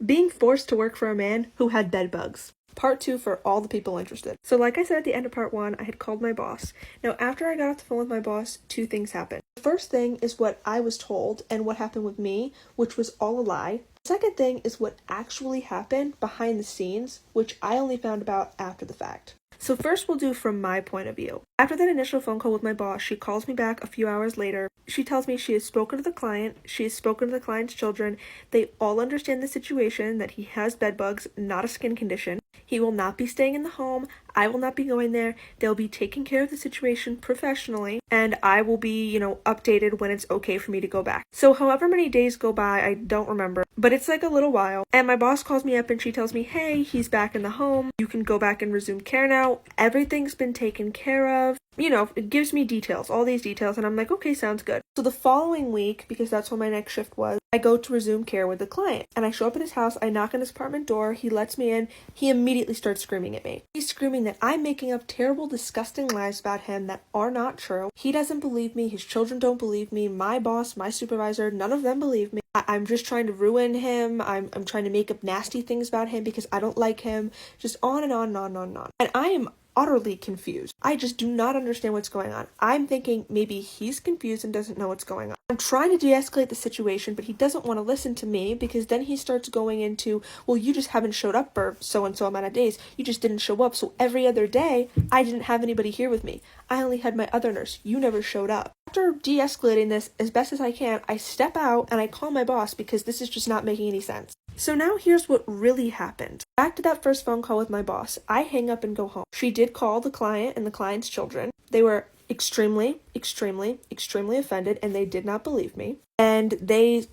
Being forced to work for a man who had bed bugs. Part 2 for all the people interested. So like I said at the end of part 1, I had called my boss. Now after I got off the phone with my boss, 2 things happened. The first thing is what I was told and what happened with me, which was all a lie. The second thing is what actually happened behind the scenes, which I only found about after the fact. So first we'll do from my point of view. After that initial phone call with my boss, she calls me back a few hours later. She tells me she has spoken to the client, she has spoken to the client's children. They all understand the situation, that he has bed bugs, not a skin condition. He will not be staying in the home. I will not be going there. They'll be taking care of the situation professionally, and I will be, updated when it's okay for me to go back. So however many days go by, I don't remember, but it's like a little while. And my boss calls me up and she tells me, hey, he's back in the home. You can go back and resume care now. Everything's been taken care of. It gives me details, all these details, and I'm like, okay, sounds good. So the following week, because that's when my next shift was, I go to resume care with the client. And I show up at his house, I knock on his apartment door, he lets me in, he immediately starts screaming at me. He's screaming that I'm making up terrible, disgusting lies about him that are not true. He doesn't believe me, his children don't believe me, my boss, my supervisor, none of them believe me. I'm just trying to ruin him, I'm trying to make up nasty things about him because I don't like him, just on and on and on and on and on. And I am utterly confused. I just do not understand what's going on. I'm thinking maybe he's confused and doesn't know what's going on. I'm trying to de-escalate the situation, but he doesn't want to listen to me because then he starts going into, well, you just haven't showed up for so-and-so amount of days. You just didn't show up. So every other day, I didn't have anybody here with me. I only had my other nurse. You never showed up. After de-escalating this as best as I can, I step out and I call my boss because this is just not making any sense. So now here's what really happened. Back to that first phone call with my boss. I hang up and go home. She did call the client and the client's children. They were extremely offended and they did not believe me. And they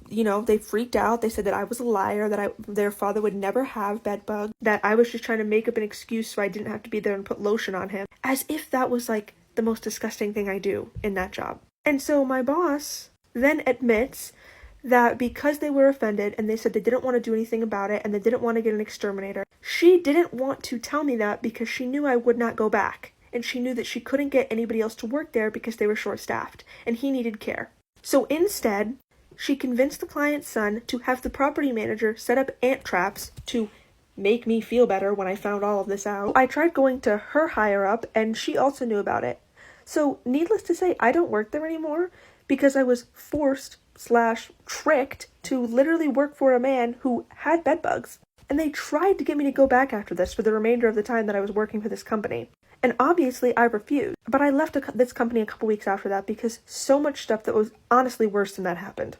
freaked out. They said that I was a liar, that their father would never have bed bugs, that I was just trying to make up an excuse so I didn't have to be there and put lotion on him. As if that was like the most disgusting thing I do in that job. And so my boss then admits that because they were offended and they said they didn't want to do anything about it and they didn't want to get an exterminator, she didn't want to tell me that because she knew I would not go back. And she knew that she couldn't get anybody else to work there because they were short-staffed and he needed care. So instead, she convinced the client's son to have the property manager set up ant traps to make me feel better when I found all of this out. I tried going to her higher up and she also knew about it. So needless to say, I don't work there anymore because I was forced/tricked to literally work for a man who had bed bugs. And they tried to get me to go back after this for the remainder of the time that I was working for this company. And obviously I refused. But I left this company a couple weeks after that because so much stuff that was honestly worse than that happened.